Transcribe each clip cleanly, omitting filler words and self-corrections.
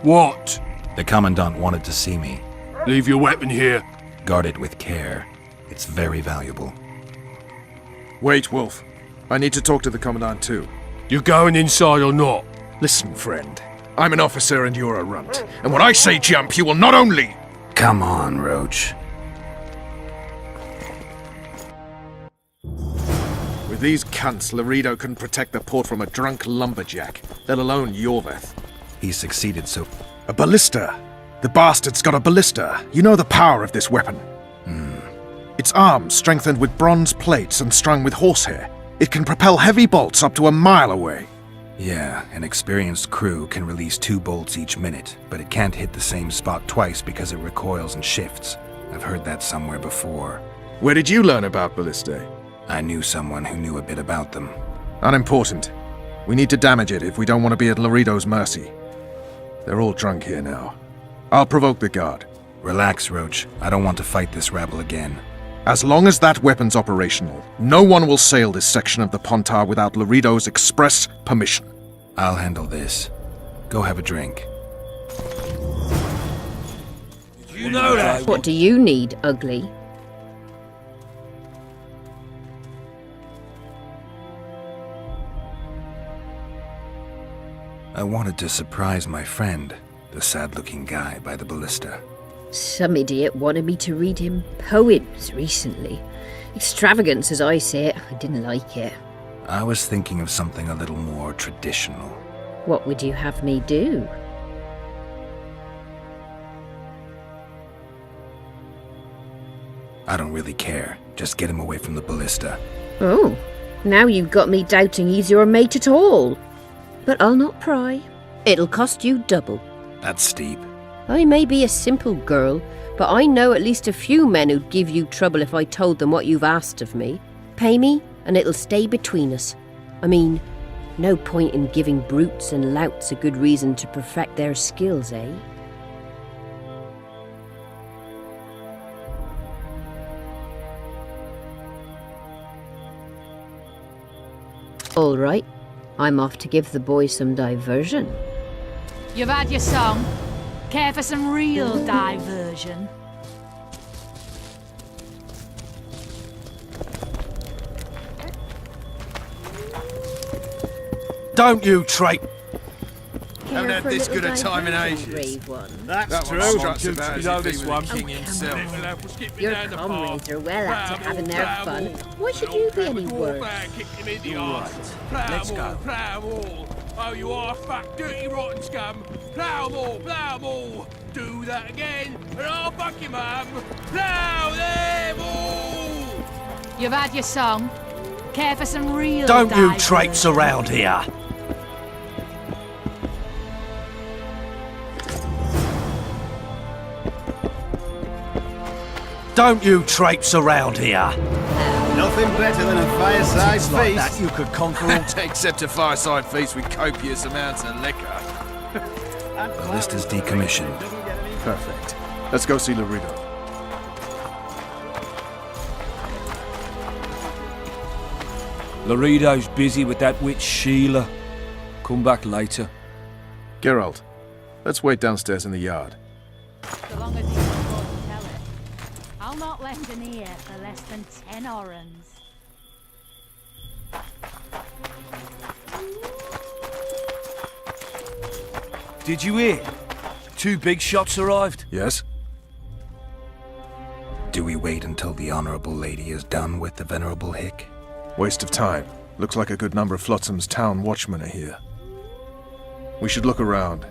What? The Commandant wanted to see me. Leave your weapon here. Guard it with care. It's very valuable. Wait, Wolf. I need to talk to the Commandant too. You going inside or not? Listen, friend. I'm an officer and you're a runt. And when I say jump, you will not only... Come on, Roach. With these cunts, Laredo couldn't protect the port from a drunk lumberjack, let alone Yorveth. He succeeded so... A ballista! The bastard's got a ballista. You know the power of this weapon. Its arms strengthened with bronze plates and strung with horsehair. It can propel heavy bolts up to a mile away. Yeah, an experienced crew can release 2 bolts each minute, but it can't hit the same spot twice because it recoils and shifts. I've heard that somewhere before. Where did you learn about ballistae? I knew someone who knew a bit about them. Unimportant. We need to damage it if we don't want to be at Laredo's mercy. They're all drunk here now. I'll provoke the guard. Relax, Roach. I don't want to fight this rabble again. As long as that weapon's operational, no one will sail this section of the Pontar without Laredo's express permission. I'll handle this. Go have a drink. You know that. What do you need, ugly? I wanted to surprise my friend, the sad-looking guy by the ballista. Some idiot wanted me to read him poems recently. Extravagance as I say it, I didn't like it. I was thinking of something a little more traditional. What would you have me do? I don't really care. Just get him away from the ballista. Oh, now you've got me doubting he's your mate at all. But I'll not pry. It'll cost you double. That's steep. I may be a simple girl, but I know at least a few men who'd give you trouble if I told them what you've asked of me. Pay me, and it'll stay between us. I mean, no point in giving brutes and louts a good reason to perfect their skills, eh? All right, I'm off to give the boys some diversion. You've had your song. Care for some real diversion? Don't you trade. Haven't had this good a time in ages. That's true. You know this one. king himself. Your comrades are well up to having their fun. Why should you be any worse? Let's go. Oh, you are fat, dirty, rotten scum. Plough them all. Do that again, and I'll fuck your mum. Plough them all. You've had your song. Care for some real Don't you diversion? traipse around here. Don't you traipse around here. Nothing better than a fireside feast. Like that you could conquer all except a fireside feast with copious amounts of liquor. Ballista's decommissioned. Perfect. Let's go see Laredo. Laredo's busy with that witch Sheila. Come back later. Geralt, let's wait downstairs in the yard. So long as you can afford to tell it. I'll not lend an ear for less than 10 orens. Did you hear? 2 big shots arrived. Yes? Do we wait until the Honorable Lady is done with the Venerable Hick? Waste of time. Looks like a good number of Flotsam's town watchmen are here. We should look around.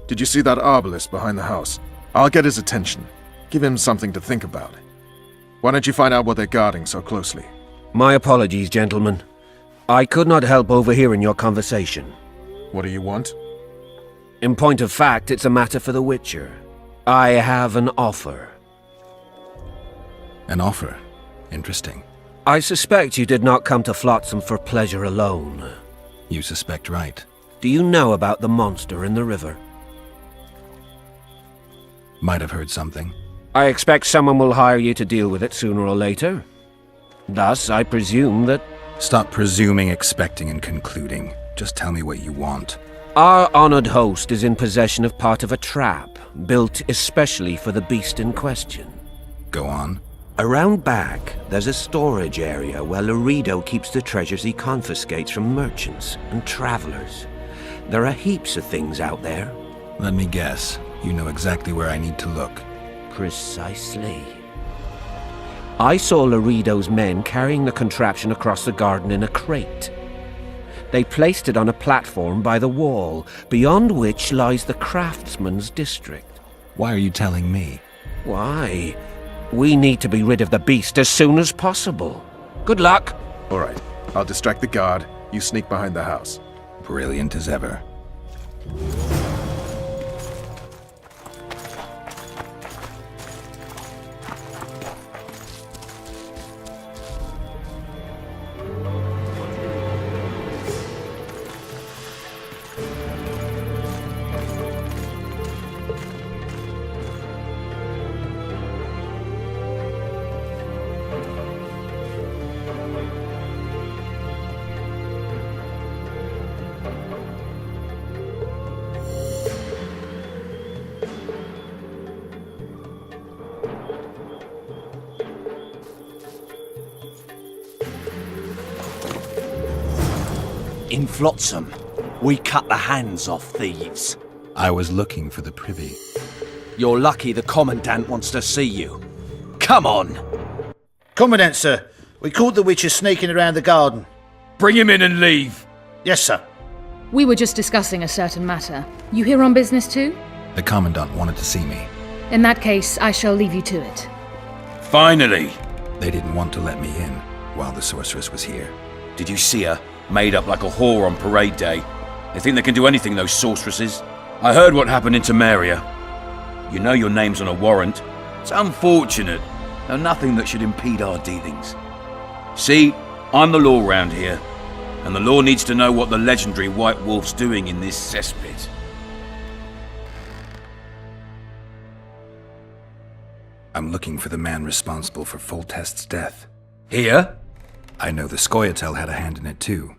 Did you see that arbalist behind the house? I'll get his attention. Give him something to think about. Why don't you find out what they're guarding so closely? My apologies, gentlemen. I could not help overhearing your conversation. What do you want? In point of fact, it's a matter for the Witcher. I have an offer. An offer? Interesting. I suspect you did not come to Flotsam for pleasure alone. You suspect right. Do you know about the monster in the river? Might have heard something. I expect someone will hire you to deal with it sooner or later. Thus, I presume that... Stop presuming, expecting, and concluding. Just tell me what you want. Our honored host is in possession of part of a trap, built especially for the beast in question. Go on. Around back, there's a storage area where Laredo keeps the treasures he confiscates from merchants and travelers. There are heaps of things out there. Let me guess. You know exactly where I need to look. Precisely. I saw Laredo's men carrying the contraption across the garden in a crate. They placed it on a platform by the wall, beyond which lies the craftsman's district. Why are you telling me? Why? We need to be rid of the beast as soon as possible. Good luck. All right, I'll distract the guard. You sneak behind the house. Brilliant as ever. In Flotsam, we cut the hands off thieves. I was looking for the privy. You're lucky the Commandant wants to see you. Come on! Commandant, sir. We caught the Witcher sneaking around the garden. Bring him in and leave. Yes, sir. We were just discussing a certain matter. You here on business too? The Commandant wanted to see me. In that case, I shall leave you to it. Finally. They didn't want to let me in while the sorceress was here. Did you see her? Made up like a whore on parade day. They think they can do anything, those sorceresses. I heard what happened in Temeria. You know your name's on a warrant. It's unfortunate, though nothing that should impede our dealings. See, I'm the law round here, and the law needs to know what the legendary White Wolf's doing in this cesspit. I'm looking for the man responsible for Foltest's death. Here? I know the Scoia'tael had a hand in it too.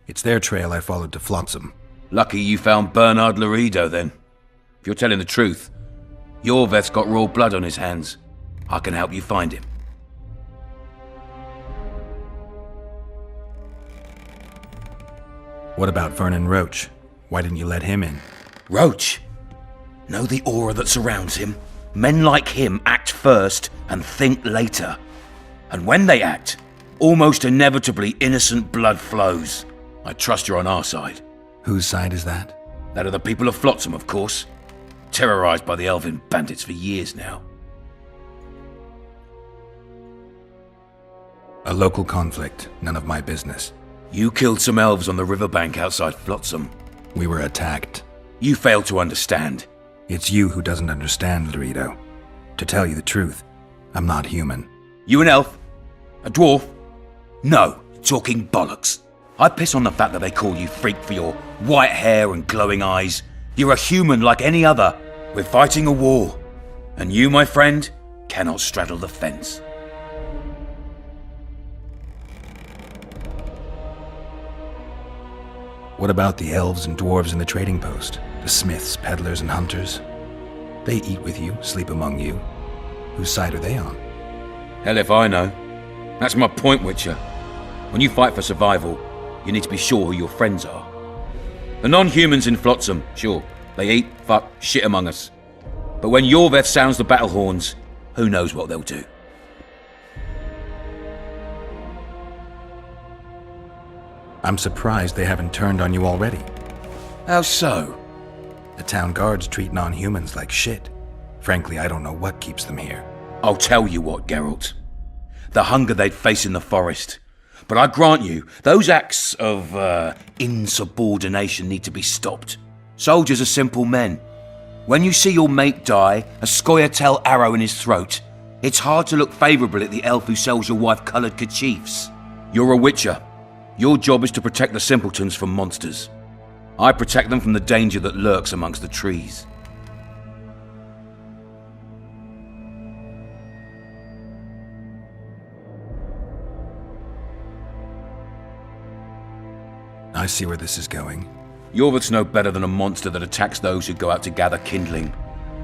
It's their trail I followed to Flotsam. Lucky you found Bernard Laredo, then. If you're telling the truth, Yorveth's got raw blood on his hands. I can help you find him. What about Vernon Roach? Why didn't you let him in? Roach? Know the aura that surrounds him? Men like him act first and think later. And when they act, almost inevitably innocent blood flows. I trust you're on our side. Whose side is that? That of the people of Flotsam, of course. Terrorized by the elven bandits for years now. A local conflict, none of my business. You killed some elves on the riverbank outside Flotsam. We were attacked. You failed to understand. It's you who doesn't understand, Laredo. To tell you the truth, I'm not human. You an elf? A dwarf? No, talking bollocks. I piss on the fact that they call you freak for your white hair and glowing eyes. You're a human like any other. We're fighting a war. And you, my friend, cannot straddle the fence. What about the elves and dwarves in the trading post? The smiths, peddlers, and hunters? They eat with you, sleep among you. Whose side are they on? Hell if I know. That's my point, Witcher. When you fight for survival, you need to be sure who your friends are. The non-humans in Flotsam, sure, they eat, fuck, shit among us. But when Yorveth sounds the battle horns, who knows what they'll do. I'm surprised they haven't turned on you already. How so? The town guards treat non-humans like shit. Frankly, I don't know what keeps them here. I'll tell you what, Geralt. The hunger they'd face in the forest. But I grant you, those acts of, insubordination need to be stopped. Soldiers are simple men. When you see your mate die, a Scoia'tael arrow in his throat, it's hard to look favourably at the elf who sells your wife coloured kerchiefs. You're a Witcher. Your job is to protect the simpletons from monsters. I protect them from the danger that lurks amongst the trees. I see where this is going. Yorvith's no better than a monster that attacks those who go out to gather kindling.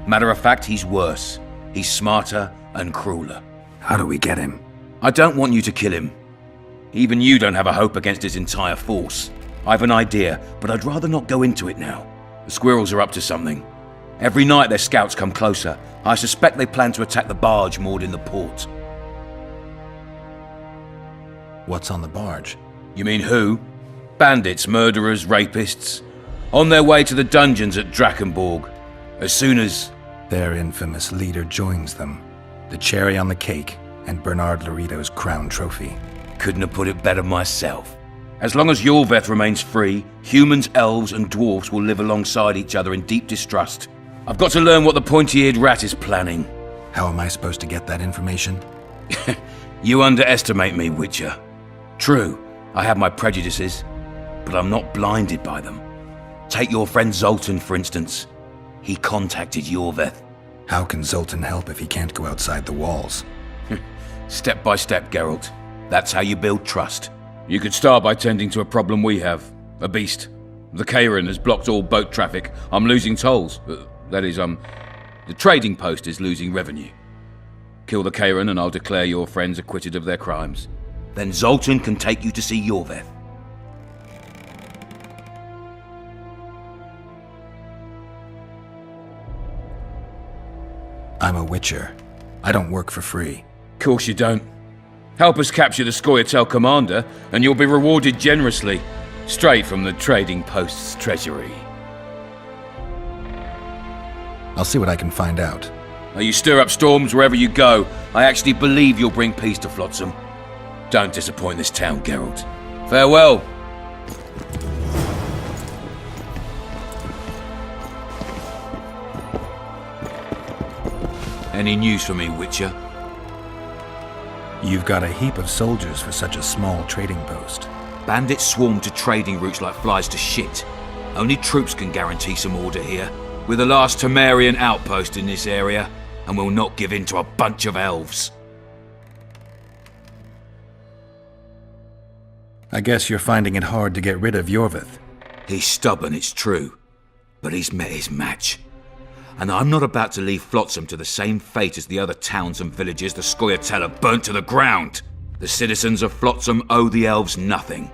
Matter of fact, he's worse. He's smarter and crueler. How do we get him? I don't want you to kill him. Even you don't have a hope against his entire force. I've an idea, but I'd rather not go into it now. The squirrels are up to something. Every night their scouts come closer. I suspect they plan to attack the barge moored in the port. What's on the barge? You mean who? Bandits, murderers, rapists. On their way to the dungeons at Drakenborg. As soon as... Their infamous leader joins them. The cherry on the cake, and Bernard Laredo's crown trophy. Couldn't have put it better myself. As long as Yorveth remains free, humans, elves, and dwarfs will live alongside each other in deep distrust. I've got to learn what the pointy-eared rat is planning. How am I supposed to get that information? You underestimate me, Witcher. True, I have my prejudices, but I'm not blinded by them. Take your friend Zoltan, for instance. He contacted Yorveth. How can Zoltan help if he can't go outside the walls? Step by step, Geralt. That's how you build trust. You could start by tending to a problem we have. A beast. The Kairan has blocked all boat traffic. I'm losing tolls. That is, the trading post is losing revenue. Kill the Kairan and I'll declare your friends acquitted of their crimes. Then Zoltan can take you to see Yorveth. I'm a Witcher. I don't work for free. Course you don't. Help us capture the Scoia'tael commander, and you'll be rewarded generously, straight from the trading post's treasury. I'll see what I can find out. Now you stir up storms wherever you go. I actually believe you'll bring peace to Flotsam. Don't disappoint this town, Geralt. Farewell. Any news for me, Witcher? You've got a heap of soldiers for such a small trading post. Bandits swarm to trading routes like flies to shit. Only troops can guarantee some order here. We're the last Temerian outpost in this area, and we'll not give in to a bunch of elves. I guess you're finding it hard to get rid of Yorveth. He's stubborn, it's true, but he's met his match. And I'm not about to leave Flotsam to the same fate as the other towns and villages the Scoia'tael have burnt to the ground. The citizens of Flotsam owe the elves nothing.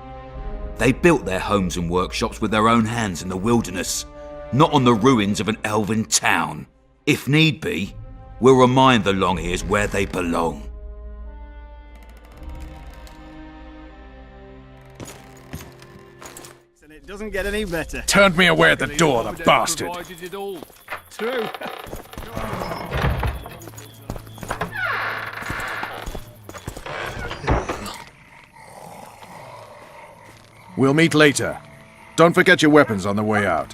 They built their homes and workshops with their own hands in the wilderness, not on the ruins of an elven town. If need be, we'll remind the Longears where they belong. It doesn't get any better. Turned me away at the door, the bastard. True. We'll meet later. Don't forget your weapons on the way out.